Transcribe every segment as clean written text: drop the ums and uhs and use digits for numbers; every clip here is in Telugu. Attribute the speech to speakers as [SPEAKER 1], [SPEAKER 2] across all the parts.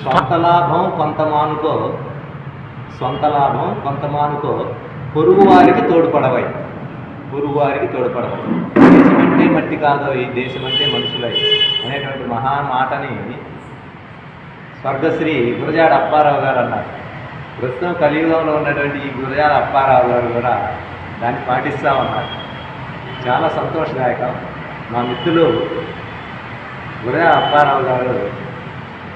[SPEAKER 1] సొంత లాభం కొంత మానుకో, సొంత లాభం కొంత మానుకో, పొరుగు వారికి తోడ్పడవై, పొరుగు వారికి తోడ్పడవై, దేశమంటే మట్టి కాదో ఈ దేశమంటే మనుషులై అనేటువంటి మహామాటని స్వర్గశ్రీ గురజాడ అప్పారావు గారు అన్నారు. ప్రస్తుతం కలియుగంలో ఉన్నటువంటి ఈ గురజాడ అప్పారావు గారు కూడా దాన్ని పాటిస్తూ ఉన్నారు. చాలా సంతోషదాయకం. మా మిత్రులు గురజాడ అప్పారావు గారు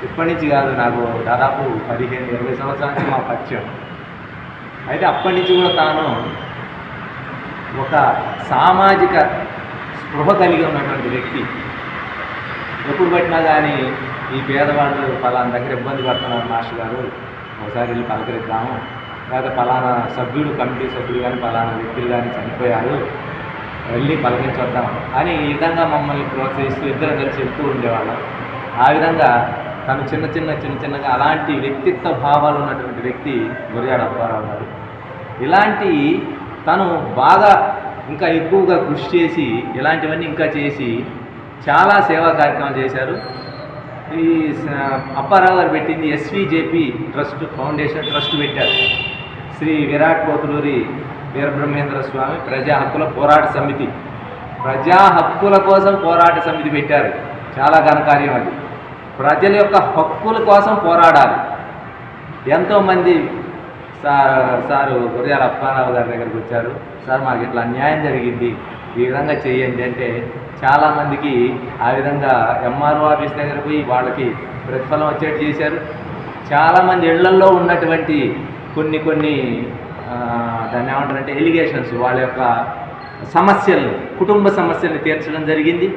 [SPEAKER 1] ఇప్పటి నుంచి కాదు, నాకు దాదాపు 15-20 సంవత్సరాల నుంచి మా పరిచయం. అయితే అప్పటి నుంచి కూడా తాను ఒక సామాజిక స్పృహ కలిగి ఉన్నటువంటి వ్యక్తి. ఎప్పుడు పట్టినా కానీ ఈ పేదవాళ్ళు పలానా దగ్గర ఇబ్బంది పడుతున్నారు మాస్టర్ గారు, ఒకసారి వెళ్ళి పలకరిద్దాము, లేదా పలానా సభ్యుడు, కమిటీ సభ్యుడు కానీ పలానా వ్యక్తులు కానీ చనిపోయారు, వెళ్ళి పలకరించొద్దాం అని ఈ విధంగా మమ్మల్ని ప్రోత్సహిస్తూ ఇద్దరం కలిసి వెళ్తూ ఉండేవాళ్ళం. ఆ విధంగా తను చిన్నగా అలాంటి వ్యక్తిత్వ భావాలు ఉన్నటువంటి వ్యక్తి గురజాడ అప్పారావు గారు. ఇలాంటి తను బాగా ఇంకా ఎక్కువగా కృషి చేసి ఇలాంటివన్నీ ఇంకా చేసి చాలా సేవా కార్యక్రమాలు చేశారు. ఈ అప్పారావు గారు పెట్టింది ఎస్విజేపి ట్రస్ట్, ఫౌండేషన్ ట్రస్ట్ పెట్టారు. శ్రీ విరాట్ పోతులూరి వీరబ్రహ్మేంద్ర స్వామి ప్రజా హక్కుల పోరాట సమితి, ప్రజా హక్కుల కోసం పోరాట సమితి పెట్టారు. చాలా ఘనకార్యం అది. ప్రజల యొక్క హక్కుల కోసం పోరాడాలి. ఎంతోమంది సారు గురజాడ అప్పారావు గారి దగ్గరికి వచ్చారు, సార్ మాకు ఇట్లా అన్యాయం జరిగింది, ఈ విధంగా చేయండి అంటే చాలామందికి ఆ విధంగా ఎంఆర్ఓ ఆఫీస్ దగ్గర పోయి వాళ్ళకి ప్రతిఫలం వచ్చేట్టు చేశారు. చాలామంది ఇళ్లల్లో ఉన్నటువంటి కొన్ని దాన్ని ఏమంటారంటే ఎలిగేషన్స్, వాళ్ళ యొక్క సమస్యలను, కుటుంబ సమస్యల్ని తీర్చడం జరిగింది.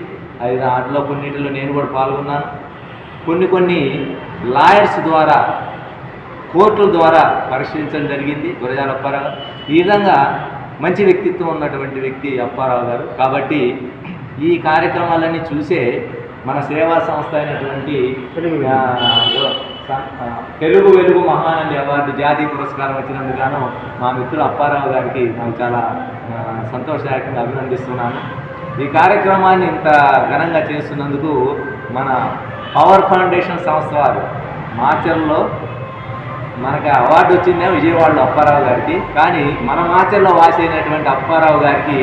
[SPEAKER 1] అది దాంట్లో కొన్నింటిలో నేను కూడా పాల్గొన్నాను. కొన్ని లాయర్స్ ద్వారా, కోర్టుల ద్వారా పరిశీలించడం జరిగింది గురజాడ అప్పారావు. ఈ విధంగా మంచి వ్యక్తిత్వం ఉన్నటువంటి వ్యక్తి అప్పారావు గారు. కాబట్టి ఈ కార్యక్రమాలన్నీ చూసే మన సేవా సంస్థ అయినటువంటి తెలుగు వెలుగు మహానంది అవార్డు జాతీయ పురస్కారం వచ్చినందుకు గాను మా మిత్రులు అప్పారావు గారికి నాకు చాలా సంతోషదాయకంగా అభినందిస్తున్నాను. ఈ కార్యక్రమాన్ని ఇంత ఘనంగా చేస్తున్నందుకు మన పవర్ ఫౌండేషన్ సంస్థ వారు మాచర్లో మనకి అవార్డు వచ్చిందేమో విజయవాడలో అప్పారావు గారికి, కానీ మన మాచర్లో వాసి అయినటువంటి అప్పారావు గారికి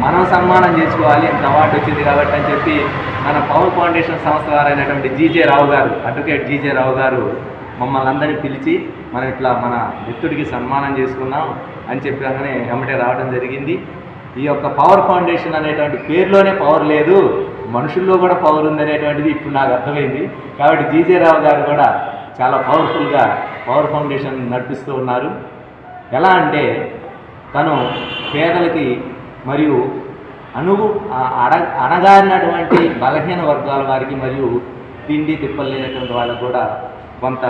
[SPEAKER 1] మనం సన్మానం చేసుకోవాలి, ఇంత అవార్డు వచ్చింది కాబట్టి అని చెప్పి మన పవర్ ఫౌండేషన్ సంస్థ వారు అయినటువంటి జీజే రావు గారు, అడ్వకేట్ జీజే రావు గారు మమ్మల్ని అందరినీ పిలిచి మనం ఇట్లా మన మిత్రుడికి సన్మానం చేసుకున్నాం అని చెప్పగానే వెంబటే రావడం జరిగింది. ఈ యొక్క పవర్ ఫౌండేషన్ అనేటువంటి పేరులోనే పవర్ లేదు, మనుషుల్లో కూడా పవర్ ఉందనేటువంటిది ఇప్పుడు నాకు అర్థమైంది. కాబట్టి జీజే రావు గారు కూడా చాలా పవర్ఫుల్గా పవర్ ఫౌండేషన్ నడిపిస్తూ ఉన్నారు. ఎలా అంటే తను పేదలకి మరియు అణగారినటువంటి బలహీన వర్గాల వారికి మరియు తిండి తిప్పలు లేనటువంటి వాళ్ళకు కూడా కొంత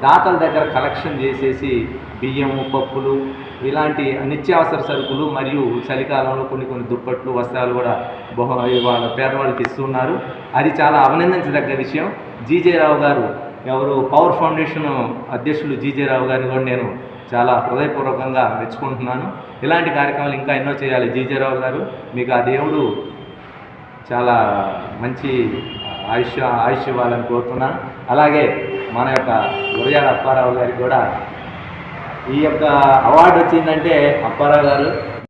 [SPEAKER 1] దాతల దగ్గర కలెక్షన్ చేసేసి బియ్యము, పప్పులు ఇలాంటి నిత్యావసర సరుకులు మరియు చలికాలంలో కొన్ని దుప్పట్లు, వస్త్రాలు కూడా వాళ్ళ పేదవాళ్ళకి ఇస్తున్నారు. అది చాలా అభినందించదగ్గ విషయం. జీజే రావు గారు ఎవరు పవర్ ఫౌండేషన్ అధ్యక్షులు జీజే రావు గారిని కూడా నేను చాలా హృదయపూర్వకంగా మెచ్చుకుంటున్నాను. ఇలాంటి కార్యక్రమాలు ఇంకా ఎన్నో చేయాలి జీజే రావు గారు. మీకు ఆ దేవుడు చాలా మంచి ఆయుష్ ఇవ్వాలని కోరుతున్నాను. అలాగే మన యొక్క గురజాడ అప్పారావు గారికి కూడా ఈ యొక్క అవార్డు వచ్చిందంటే అప్పారావు గారు